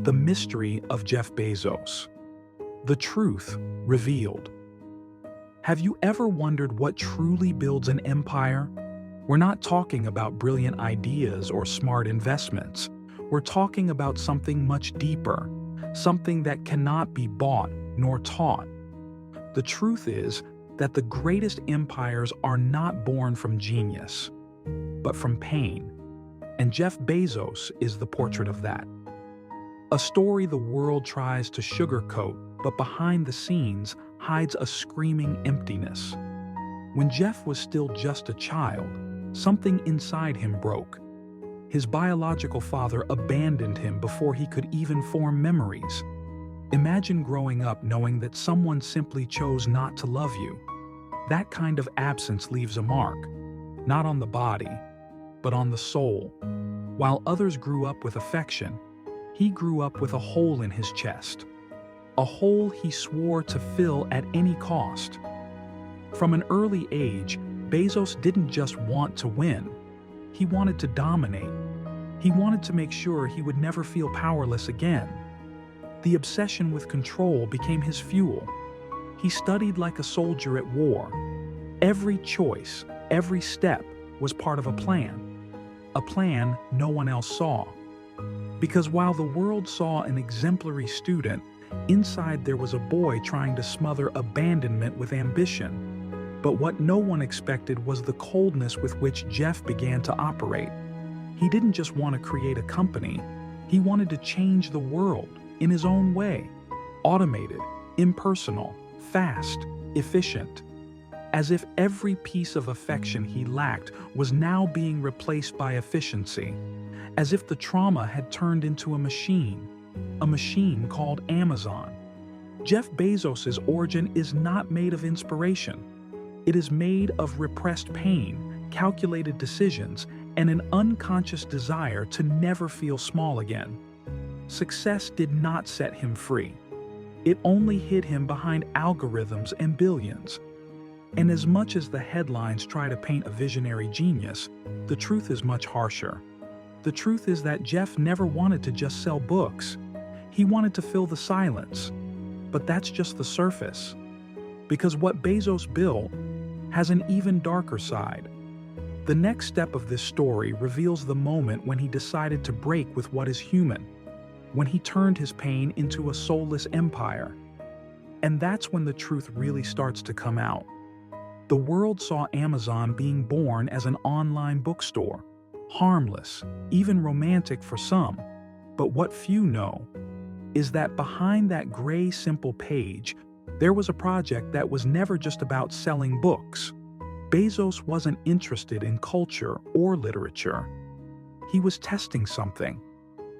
The mystery of Jeff Bezos. The truth revealed. Have you ever wondered what truly builds an empire? We're not talking about brilliant ideas or smart investments. We're talking about something much deeper, something that cannot be bought nor taught. The truth is that the greatest empires are not born from genius, but from pain. And Jeff Bezos is the portrait of that. A story the world tries to sugarcoat, but behind the scenes hides a screaming emptiness. When Jeff was still just a child, something inside him broke. His biological father abandoned him before he could even form memories. Imagine growing up knowing that someone simply chose not to love you. That kind of absence leaves a mark, not on the body, but on the soul. While others grew up with affection, he grew up with a hole in his chest, a hole he swore to fill at any cost. From an early age, Bezos didn't just want to win, he wanted to dominate. He wanted to make sure he would never feel powerless again. The obsession with control became his fuel. He studied like a soldier at war. Every choice, every step was part of a plan no one else saw. Because while the world saw an exemplary student, inside there was a boy trying to smother abandonment with ambition. But what no one expected was the coldness with which Jeff began to operate. He didn't just want to create a company, he wanted to change the world in his own way. Automated, impersonal, fast, efficient. As if every piece of affection he lacked was now being replaced by efficiency. As if the trauma had turned into a machine called Amazon. Jeff Bezos' origin is not made of inspiration. It is made of repressed pain, calculated decisions, and an unconscious desire to never feel small again. Success did not set him free. It only hid him behind algorithms and billions. And as much as the headlines try to paint a visionary genius, the truth is much harsher. The truth is that Jeff never wanted to just sell books. He wanted to fill the silence. But that's just the surface. Because what Bezos built has an even darker side. The next step of this story reveals the moment when he decided to break with what is human, when he turned his pain into a soulless empire. And that's when the truth really starts to come out. The world saw Amazon being born as an online bookstore, harmless, even romantic for some. But what few know is that behind that gray, simple page, there was a project that was never just about selling books. Bezos wasn't interested in culture or literature. He was testing something,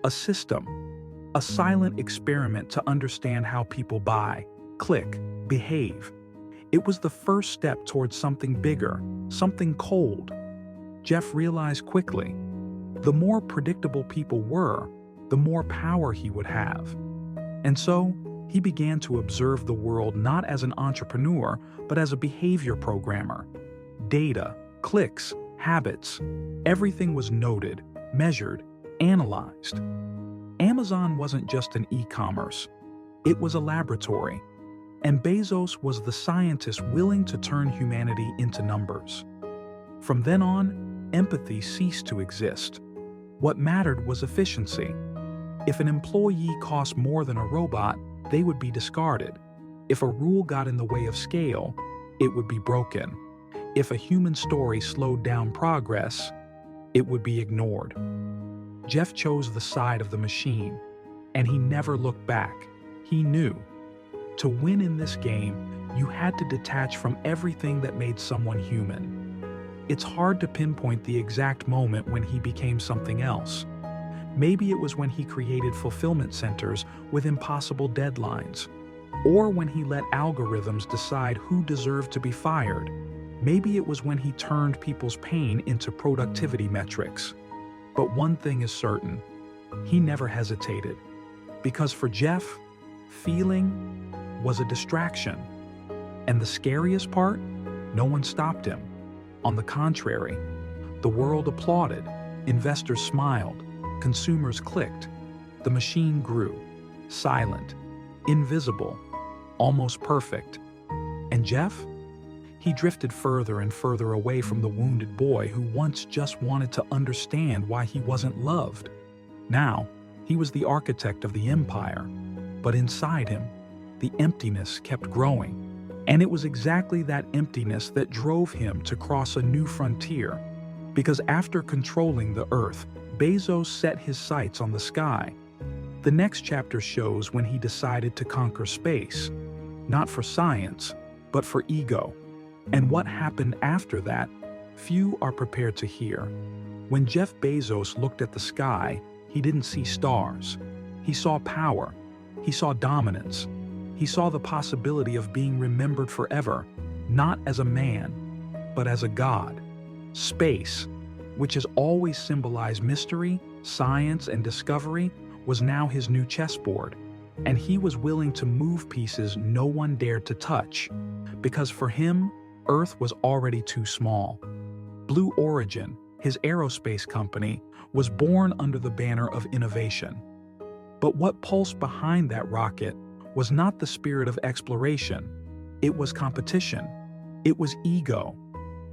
a system, a silent experiment to understand how people buy, click, behave. It was the first step towards something bigger, something cold. Jeff realized quickly, the more predictable people were, the more power he would have. And so, he began to observe the world not as an entrepreneur, but as a behavior programmer. Data, clicks, habits, everything was noted, measured, analyzed. Amazon wasn't just an e-commerce. It was a laboratory. And Bezos was the scientist willing to turn humanity into numbers. From then on, empathy ceased to exist. What mattered was efficiency. If an employee cost more than a robot, they would be discarded. If a rule got in the way of scale, it would be broken. If a human story slowed down progress, it would be ignored. Jeff chose the side of the machine, and he never looked back. He knew. To win in this game, you had to detach from everything that made someone human. It's hard to pinpoint the exact moment when he became something else. Maybe it was when he created fulfillment centers with impossible deadlines, or when he let algorithms decide who deserved to be fired. Maybe it was when he turned people's pain into productivity metrics. But one thing is certain, he never hesitated. Because for Jeff, feeling was a distraction. And the scariest part, no one stopped him. On the contrary, the world applauded, investors smiled, consumers clicked. The machine grew, silent, invisible, almost perfect. And Jeff? He drifted further and further away from the wounded boy who once just wanted to understand why he wasn't loved. Now, he was the architect of the empire, but inside him, the emptiness kept growing. And it was exactly that emptiness that drove him to cross a new frontier. Because after controlling the Earth, Bezos set his sights on the sky. The next chapter shows when he decided to conquer space, not for science, but for ego. And what happened after that, few are prepared to hear. When Jeff Bezos looked at the sky, he didn't see stars. He saw power. He saw dominance. He saw the possibility of being remembered forever, not as a man, but as a god. Space, which has always symbolized mystery, science, and discovery, was now his new chessboard. And he was willing to move pieces no one dared to touch, because for him, Earth was already too small. Blue Origin, his aerospace company, was born under the banner of innovation. But what pulsed behind that rocket was not the spirit of exploration. It was competition. It was ego.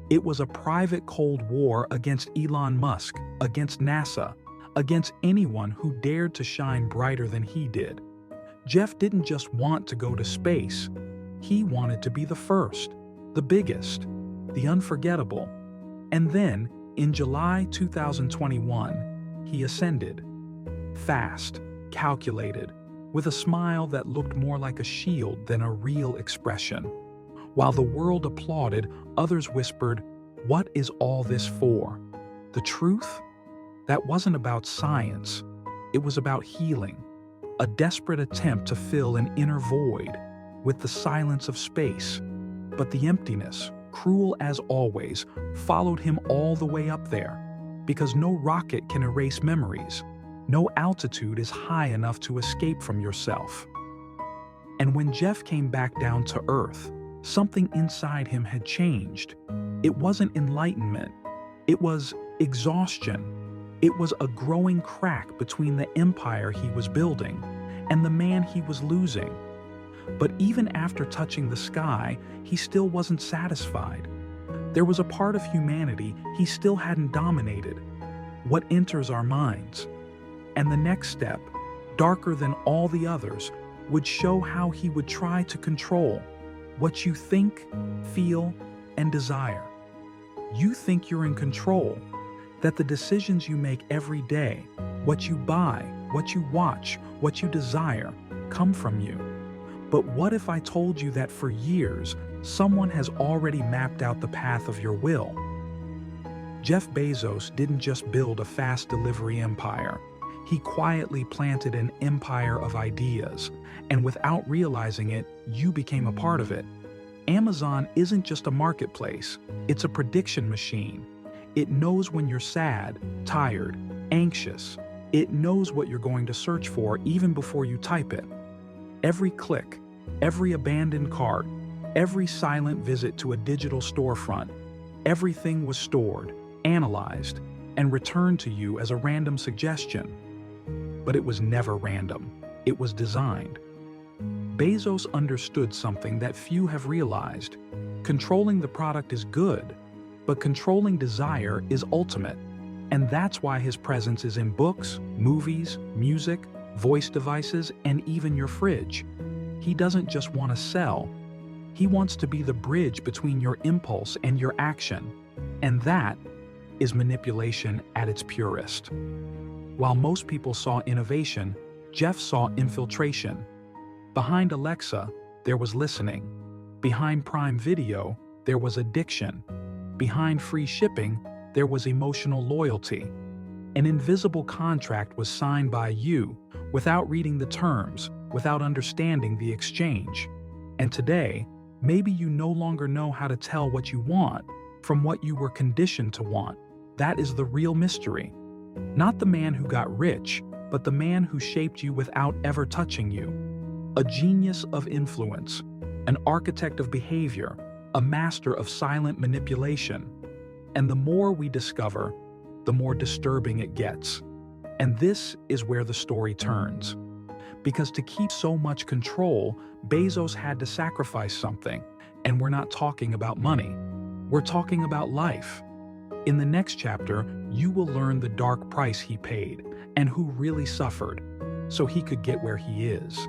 It was a private Cold War against Elon Musk, against NASA, against anyone who dared to shine brighter than he did. Jeff didn't just want to go to space. He wanted to be the first, the biggest, the unforgettable. And then, in July 2021, he ascended. Fast, calculated, with a smile that looked more like a shield than a real expression. While the world applauded, others whispered, "What is all this for?" The truth? That wasn't about science. It was about healing, a desperate attempt to fill an inner void with the silence of space. But the emptiness, cruel as always, followed him all the way up there, because no rocket can erase memories. No altitude is high enough to escape from yourself. And when Jeff came back down to Earth, something inside him had changed. It wasn't enlightenment. It was exhaustion. It was a growing crack between the empire he was building and the man he was losing. But even after touching the sky, he still wasn't satisfied. There was a part of humanity he still hadn't dominated, what enters our minds. And the next step, darker than all the others, would show how he would try to control what you think, feel, and desire. You think you're in control, that the decisions you make every day, what you buy, what you watch, what you desire, come from you. But what if I told you that for years, someone has already mapped out the path of your will? Jeff Bezos didn't just build a fast delivery empire. He quietly planted an empire of ideas, and without realizing it, you became a part of it. Amazon isn't just a marketplace, it's a prediction machine. It knows when you're sad, tired, anxious. It knows what you're going to search for even before you type it. Every click, every abandoned cart, every silent visit to a digital storefront, everything was stored, analyzed, and returned to you as a random suggestion. But it was never random. It was designed. Bezos understood something that few have realized. Controlling the product is good, but controlling desire is ultimate. And that's why his presence is in books, movies, music, voice devices, and even your fridge. He doesn't just want to sell. He wants to be the bridge between your impulse and your action. And that is manipulation at its purest. While most people saw innovation, Jeff saw infiltration. Behind Alexa, there was listening. Behind Prime Video, there was addiction. Behind free shipping, there was emotional loyalty. An invisible contract was signed by you without reading the terms, without understanding the exchange. And today, maybe you no longer know how to tell what you want from what you were conditioned to want. That is the real mystery. Not the man who got rich, but the man who shaped you without ever touching you. A genius of influence, an architect of behavior, a master of silent manipulation. And the more we discover, the more disturbing it gets. And this is where the story turns. Because to keep so much control, Bezos had to sacrifice something. And we're not talking about money. We're talking about life. In the next chapter, you will learn the dark price he paid and who really suffered so he could get where he is.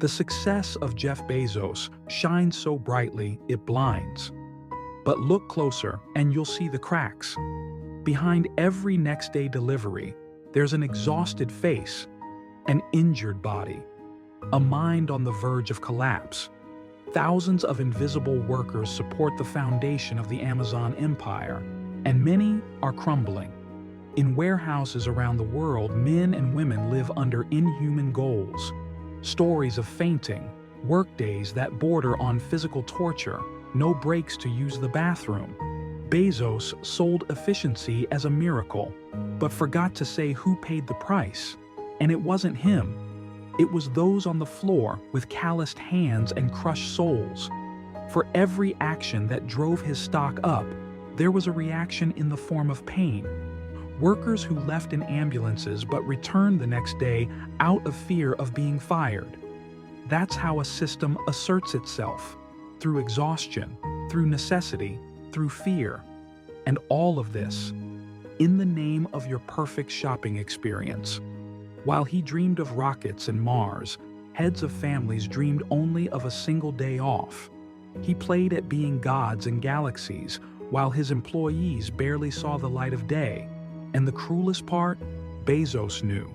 The success of Jeff Bezos shines so brightly it blinds. But look closer and you'll see the cracks. Behind every next-day delivery, there's an exhausted face, an injured body, a mind on the verge of collapse. Thousands of invisible workers support the foundation of the Amazon empire, and many are crumbling. In warehouses around the world, men and women live under inhuman goals. Stories of fainting, workdays that border on physical torture, no breaks to use the bathroom. Bezos sold efficiency as a miracle, but forgot to say who paid the price. And it wasn't him. It was those on the floor with calloused hands and crushed souls. For every action that drove his stock up, there was a reaction in the form of pain. Workers who left in ambulances but returned the next day out of fear of being fired. That's how a system asserts itself, through exhaustion, through necessity, through fear. And all of this, in the name of your perfect shopping experience. While he dreamed of rockets and Mars, heads of families dreamed only of a single day off. He played at being gods in galaxies, while his employees barely saw the light of day. And the cruelest part? Bezos knew.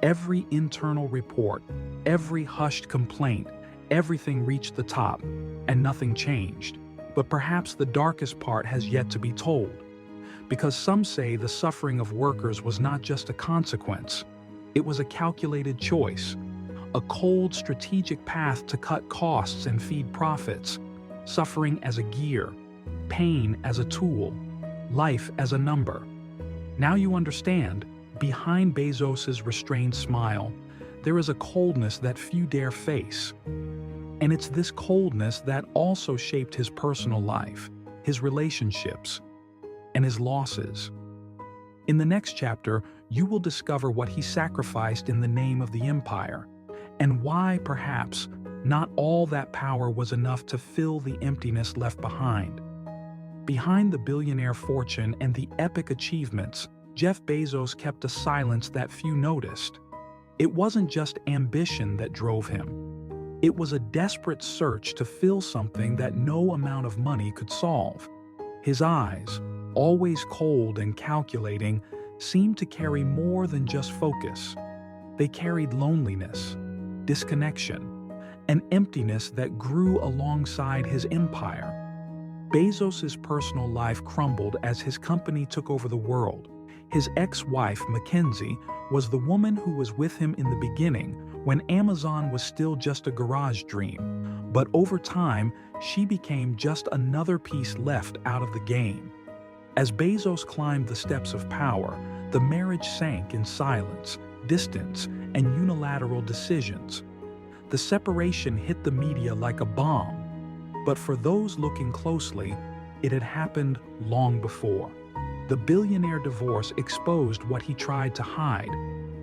Every internal report, every hushed complaint, everything reached the top, and nothing changed. But perhaps the darkest part has yet to be told. Because some say the suffering of workers was not just a consequence. It was a calculated choice, a cold, strategic path to cut costs and feed profits, suffering as a gear, pain as a tool, life as a number. Now you understand, behind Bezos's restrained smile, there is a coldness that few dare face. And it's this coldness that also shaped his personal life, his relationships, and his losses. In the next chapter, you will discover what he sacrificed in the name of the empire, and why, perhaps, not all that power was enough to fill the emptiness left behind. Behind the billionaire fortune and the epic achievements, Jeff Bezos kept a silence that few noticed. It wasn't just ambition that drove him. It was a desperate search to fill something that no amount of money could solve. His eyes, always cold and calculating, seemed to carry more than just focus. They carried loneliness, disconnection, an emptiness that grew alongside his empire. Bezos's personal life crumbled as his company took over the world. His ex-wife, Mackenzie, was the woman who was with him in the beginning when Amazon was still just a garage dream. But over time, she became just another piece left out of the game. As Bezos climbed the steps of power, the marriage sank in silence, distance, and unilateral decisions. The separation hit the media like a bomb. But for those looking closely, it had happened long before. The billionaire divorce exposed what he tried to hide.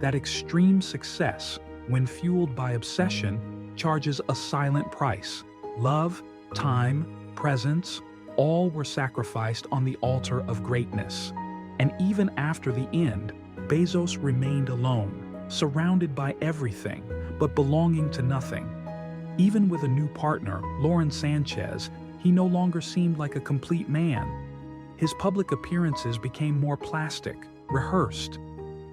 That extreme success, when fueled by obsession, charges a silent price. Love, time, presence, all were sacrificed on the altar of greatness. And even after the end, Bezos remained alone, surrounded by everything, but belonging to nothing. Even with a new partner, Lauren Sanchez, he no longer seemed like a complete man. His public appearances became more plastic, rehearsed.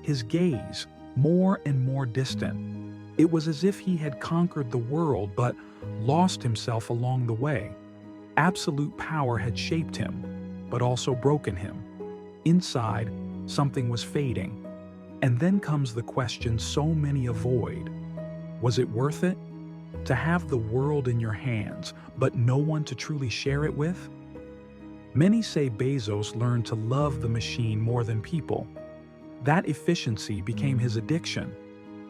His gaze, more and more distant. It was as if he had conquered the world but lost himself along the way. Absolute power had shaped him, but also broken him. Inside, something was fading. And then comes the question so many avoid. Was it worth it? To have the world in your hands, but no one to truly share it with? Many say Bezos learned to love the machine more than people. That efficiency became his addiction.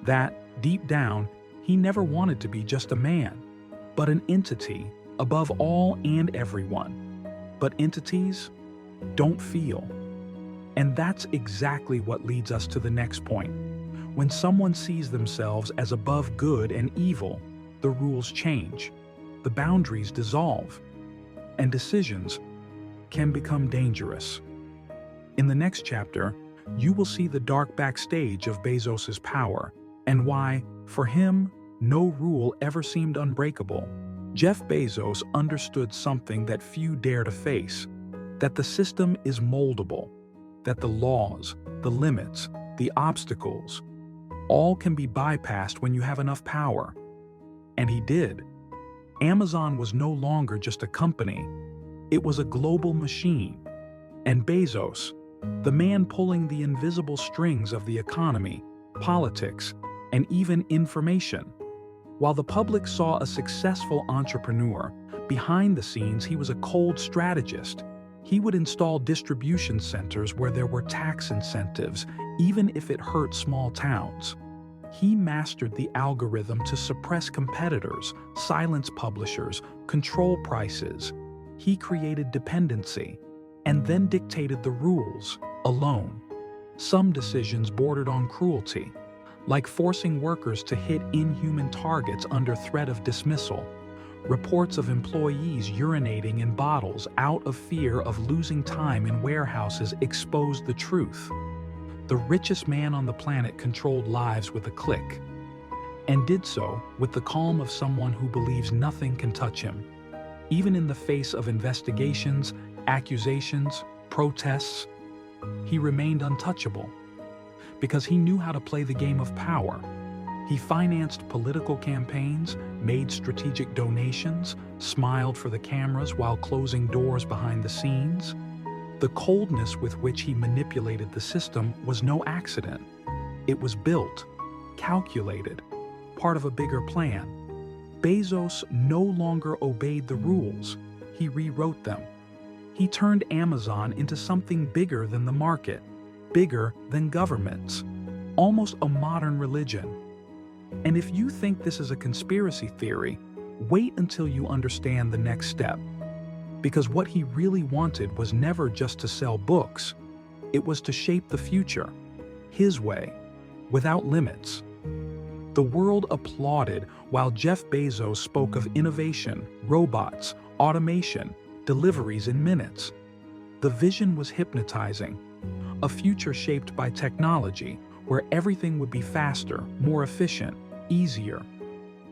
That, deep down, he never wanted to be just a man, but an entity above all and everyone. But entities don't feel. And that's exactly what leads us to the next point. When someone sees themselves as above good and evil, the rules change, the boundaries dissolve, and decisions can become dangerous. In the next chapter, you will see the dark backstage of Bezos's power and why, for him, no rule ever seemed unbreakable. Jeff Bezos understood something that few dare to face, that the system is moldable, that the laws, the limits, the obstacles, all can be bypassed when you have enough power. And he did. Amazon was no longer just a company, it was a global machine. And Bezos, the man pulling the invisible strings of the economy, politics, and even information. While the public saw a successful entrepreneur, behind the scenes he was a cold strategist. He would install distribution centers where there were tax incentives, even if it hurt small towns. He mastered the algorithm to suppress competitors, silence publishers, control prices. He created dependency, and then dictated the rules, alone. Some decisions bordered on cruelty, like forcing workers to hit inhuman targets under threat of dismissal. Reports of employees urinating in bottles out of fear of losing time in warehouses exposed the truth. The richest man on the planet controlled lives with a click, and did so with the calm of someone who believes nothing can touch him. Even in the face of investigations, accusations, protests, he remained untouchable, because he knew how to play the game of power. He financed political campaigns, made strategic donations, smiled for the cameras while closing doors behind the scenes. The coldness with which he manipulated the system was no accident. It was built, calculated, part of a bigger plan. Bezos no longer obeyed the rules, he rewrote them. He turned Amazon into something bigger than the market, bigger than governments, almost a modern religion. And if you think this is a conspiracy theory, wait until you understand the next step. Because what he really wanted was never just to sell books, it was to shape the future, his way, without limits. The world applauded while Jeff Bezos spoke of innovation, robots, automation, deliveries in minutes. The vision was hypnotizing, a future shaped by technology where everything would be faster, more efficient, easier.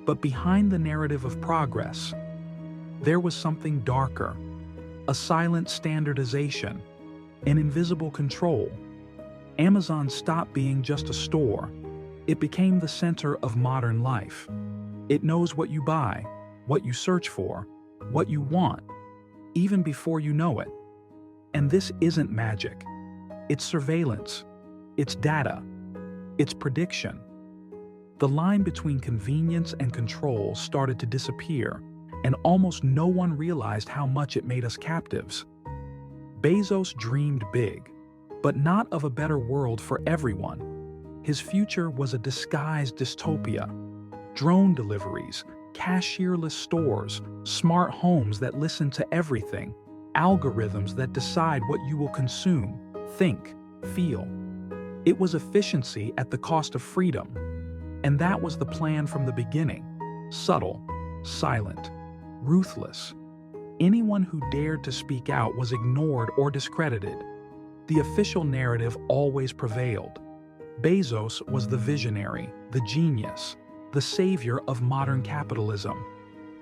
But behind the narrative of progress, there was something darker, a silent standardization, an invisible control. Amazon stopped being just a store. It became the center of modern life. It knows what you buy, what you search for, what you want, even before you know it. And this isn't magic. It's surveillance. It's data. It's prediction. The line between convenience and control started to disappear, and almost no one realized how much it made us captives. Bezos dreamed big, but not of a better world for everyone. His future was a disguised dystopia. Drone deliveries, cashierless stores, smart homes that listen to everything, algorithms that decide what you will consume, think, feel. It was efficiency at the cost of freedom. And that was the plan from the beginning. Subtle, silent, ruthless. Anyone who dared to speak out was ignored or discredited. The official narrative always prevailed. Bezos was the visionary, the genius, the savior of modern capitalism.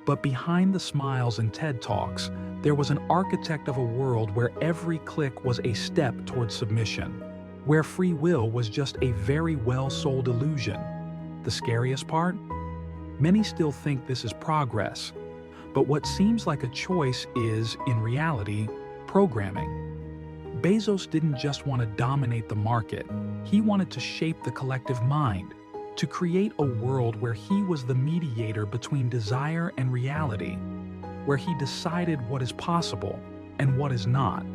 But behind the smiles and TED Talks, there was an architect of a world where every click was a step toward submission, where free will was just a very well-sold illusion. The scariest part? Many still think this is progress, but what seems like a choice is, in reality, programming. Bezos didn't just want to dominate the market, he wanted to shape the collective mind, to create a world where he was the mediator between desire and reality, where he decided what is possible and what is not.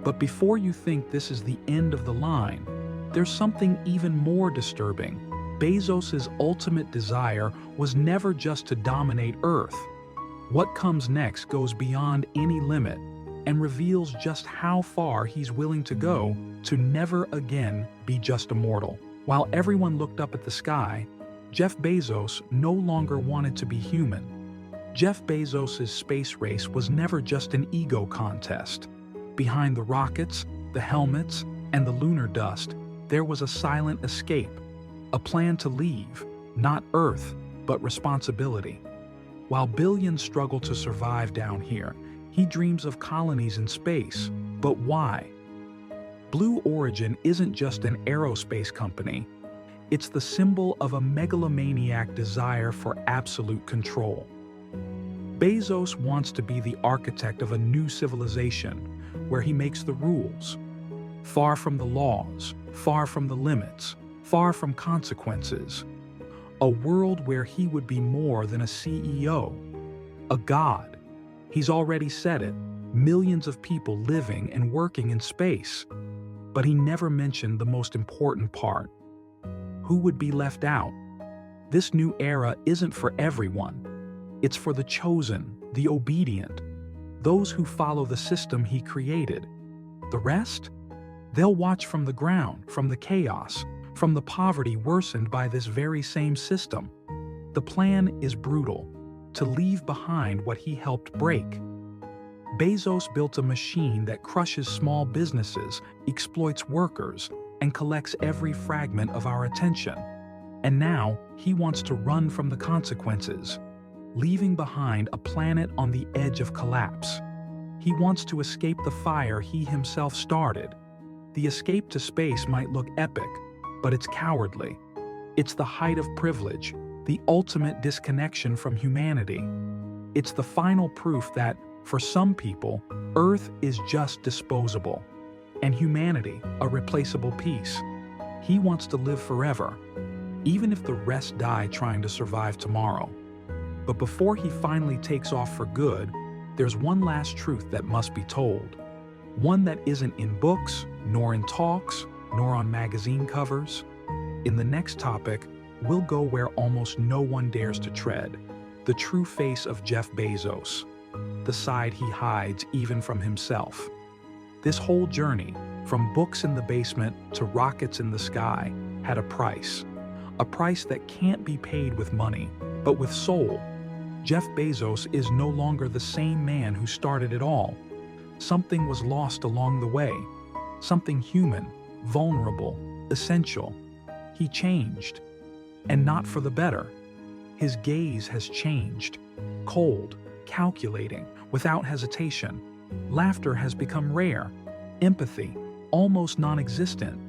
But before you think this is the end of the line, there's something even more disturbing. Bezos's ultimate desire was never just to dominate Earth. What comes next goes beyond any limit and reveals just how far he's willing to go to never again be just a mortal. While everyone looked up at the sky, Jeff Bezos no longer wanted to be human. Jeff Bezos' space race was never just an ego contest. Behind the rockets, the helmets, and the lunar dust, there was a silent escape, a plan to leave, not Earth, but responsibility. While billions struggle to survive down here, he dreams of colonies in space. But why? Blue Origin isn't just an aerospace company. It's the symbol of a megalomaniac desire for absolute control. Bezos wants to be the architect of a new civilization where he makes the rules. Far from the laws, far from the limits, far from consequences. A world where he would be more than a CEO, a god. He's already said it, millions of people living and working in space. But he never mentioned the most important part. Who would be left out? This new era isn't for everyone. It's for the chosen, the obedient, those who follow the system he created. The rest? They'll watch from the ground, from the chaos, from the poverty worsened by this very same system. The plan is brutal, to leave behind what he helped break. Bezos built a machine that crushes small businesses, exploits workers, and collects every fragment of our attention. And now, he wants to run from the consequences, leaving behind a planet on the edge of collapse. He wants to escape the fire he himself started. The escape to space might look epic, but it's cowardly. It's the height of privilege, the ultimate disconnection from humanity. It's the final proof that, for some people, Earth is just disposable, and humanity a replaceable piece. He wants to live forever, even if the rest die trying to survive tomorrow. But before he finally takes off for good, there's one last truth that must be told. One that isn't in books, nor in talks, nor on magazine covers. In the next topic, we'll go where almost no one dares to tread, the true face of Jeff Bezos, the side he hides even from himself. This whole journey, from books in the basement to rockets in the sky, had a price that can't be paid with money, but with soul. Jeff Bezos is no longer the same man who started it all. Something was lost along the way, something human, vulnerable, essential. He changed, and not for the better. His gaze has changed, cold, calculating, without hesitation. Laughter has become rare, empathy almost non-existent.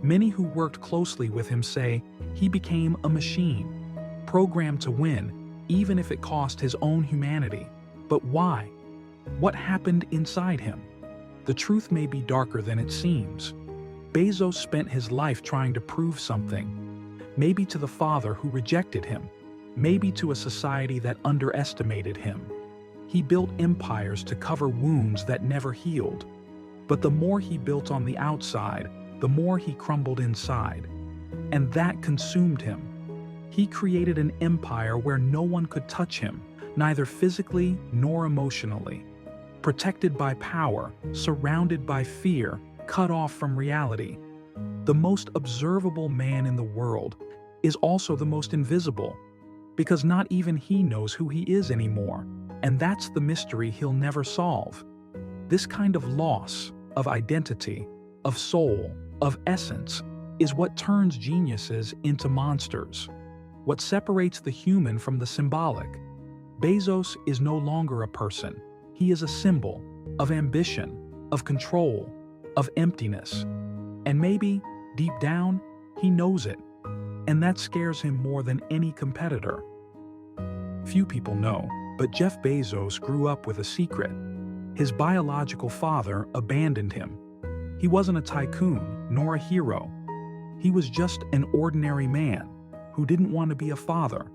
Many who worked closely with him say he became a machine, programmed to win, even if it cost his own humanity. But why? What happened inside him? The truth may be darker than it seems. Bezos spent his life trying to prove something, maybe to the father who rejected him, maybe to a society that underestimated him. He built empires to cover wounds that never healed. But the more he built on the outside, the more he crumbled inside. And that consumed him. He created an empire where no one could touch him, neither physically nor emotionally. Protected by power, surrounded by fear, cut off from reality. The most observable man in the world is also the most invisible, because not even he knows who he is anymore. And that's the mystery he'll never solve. This kind of loss of identity, of soul, of essence, is what turns geniuses into monsters. What separates the human from the symbolic. Bezos is no longer a person. He is a symbol of ambition, of control, of emptiness. And maybe, deep down, he knows it. And that scares him more than any competitor. Few people know, but Jeff Bezos grew up with a secret. His biological father abandoned him. He wasn't a tycoon, nor a hero. He was just an ordinary man who didn't want to be a father.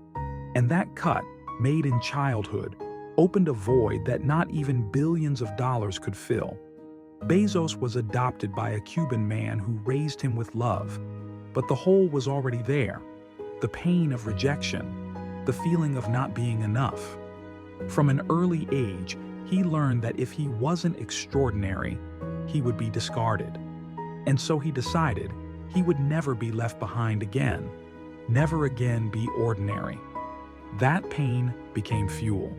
And that cut, made in childhood, opened a void that not even billions of dollars could fill. Bezos was adopted by a Cuban man who raised him with love. But the hole was already there. The pain of rejection, the feeling of not being enough. From an early age, he learned that if he wasn't extraordinary, he would be discarded. And so he decided he would never be left behind again, never again be ordinary. That pain became fuel.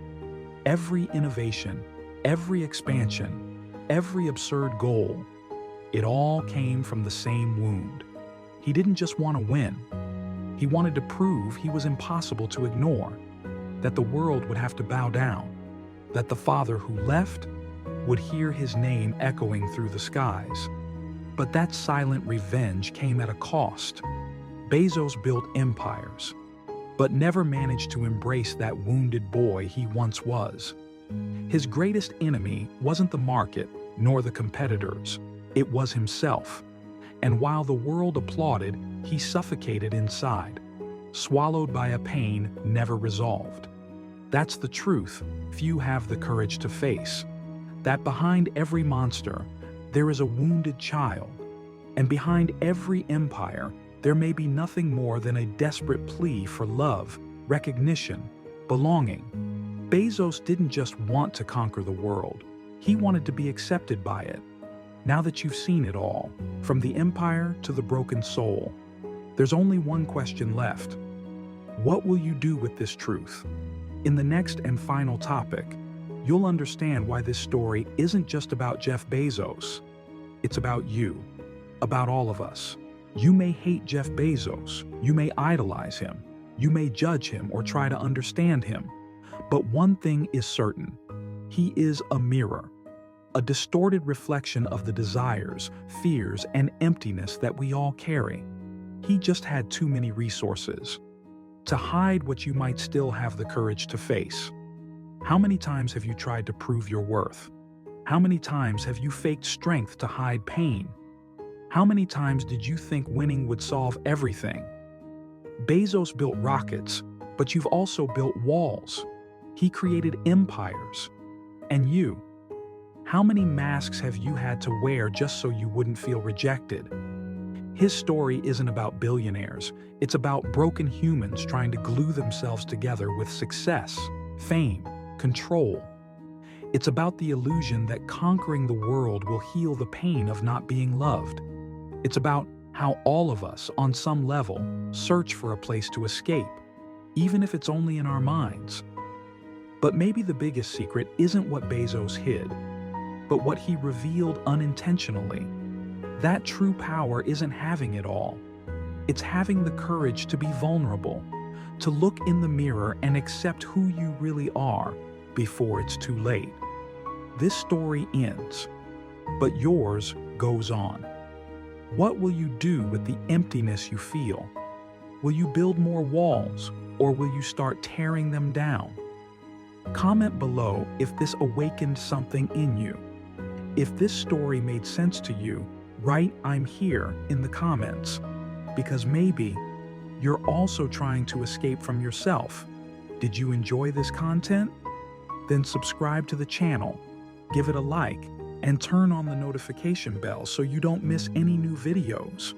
Every innovation, every expansion, every absurd goal, it all came from the same wound. He didn't just want to win. He wanted to prove he was impossible to ignore, that the world would have to bow down, that the father who left would hear his name echoing through the skies. But that silent revenge came at a cost. Bezos built empires, but never managed to embrace that wounded boy he once was. His greatest enemy wasn't the market nor the competitors, it was himself. And while the world applauded, he suffocated inside, swallowed by a pain never resolved. That's the truth few have the courage to face. That behind every monster, there is a wounded child. And behind every empire, there may be nothing more than a desperate plea for love, recognition, belonging. Bezos didn't just want to conquer the world. He wanted to be accepted by it. Now that you've seen it all, from the empire to the broken soul, there's only one question left. What will you do with this truth? In the next and final topic, you'll understand why this story isn't just about Jeff Bezos. It's about you, about all of us. You may hate Jeff Bezos, you may idolize him, you may judge him or try to understand him. But one thing is certain, he is a mirror, a distorted reflection of the desires, fears, and emptiness that we all carry. He just had too many resources to hide what you might still have the courage to face. How many times have you tried to prove your worth? How many times have you faked strength to hide pain? How many times did you think winning would solve everything? Bezos built rockets, but you've also built walls. He created empires. And you? How many masks have you had to wear just so you wouldn't feel rejected? His story isn't about billionaires. It's about broken humans trying to glue themselves together with success, fame, control. It's about the illusion that conquering the world will heal the pain of not being loved. It's about how all of us, on some level, search for a place to escape, even if it's only in our minds. But maybe the biggest secret isn't what Bezos hid, but what he revealed unintentionally. That true power isn't having it all. It's having the courage to be vulnerable, to look in the mirror and accept who you really are before it's too late. This story ends, but yours goes on. What will you do with the emptiness you feel? Will you build more walls, or will you start tearing them down? Comment below if this awakened something in you. If this story made sense to you, write "I'm here" in the comments, because maybe you're also trying to escape from yourself. Did you enjoy this content? Then subscribe to the channel, give it a like, and turn on the notification bell so you don't miss any new videos.